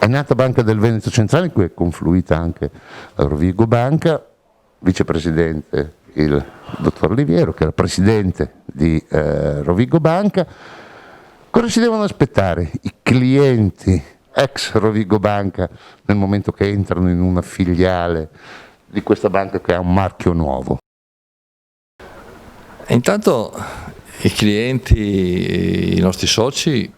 È nata Banca del Veneto Centrale, in cui è confluita anche la Rovigo Banca, vicepresidente il dottor Liviero, che era presidente di Rovigo Banca. Cosa si devono aspettare i clienti ex Rovigo Banca nel momento che entrano in una filiale di questa banca che ha un marchio nuovo? Intanto i clienti, i nostri soci,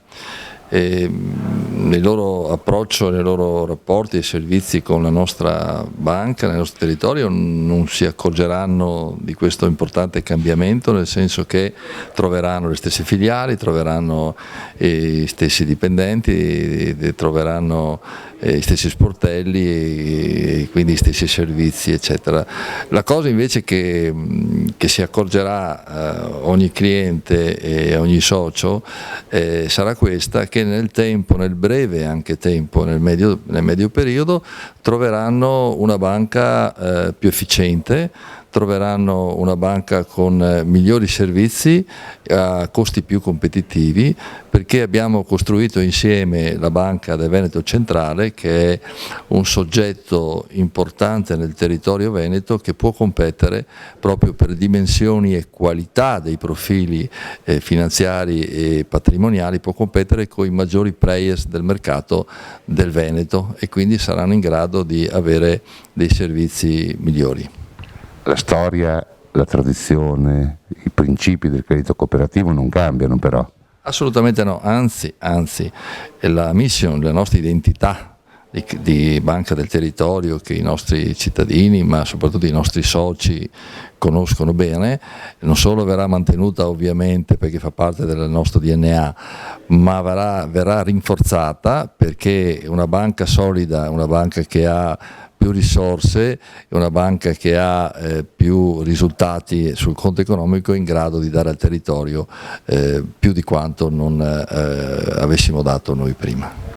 nel loro approccio, nei loro rapporti e servizi con la nostra banca, nel nostro territorio, non si accorgeranno di questo importante cambiamento, nel senso che troveranno le stesse filiali, troveranno gli stessi dipendenti, troveranno gli stessi sportelli e quindi gli stessi servizi, eccetera. La cosa invece che si accorgerà ogni cliente e ogni socio sarà questa, che nel tempo, nel breve anche tempo, nel medio periodo, troveranno una banca più efficiente, troveranno una banca con migliori servizi a costi più competitivi, perché abbiamo costruito insieme la Banca del Veneto Centrale, che è un soggetto importante nel territorio veneto, che può competere proprio per dimensioni e qualità dei profili finanziari e patrimoniali, può competere con i maggiori players del mercato del Veneto, e quindi saranno in grado di avere dei servizi migliori. La storia, la tradizione, i principi del credito cooperativo non cambiano però. Assolutamente no, anzi, la mission, la nostra identità di Banca del Territorio, che i nostri cittadini, ma soprattutto i nostri soci, conoscono bene, non solo verrà mantenuta ovviamente perché fa parte del nostro DNA, ma verrà rinforzata, perché una banca solida, una banca che ha più risorse, una banca che ha più risultati sul conto economico, è in grado di dare al territorio più di quanto non avessimo dato noi prima.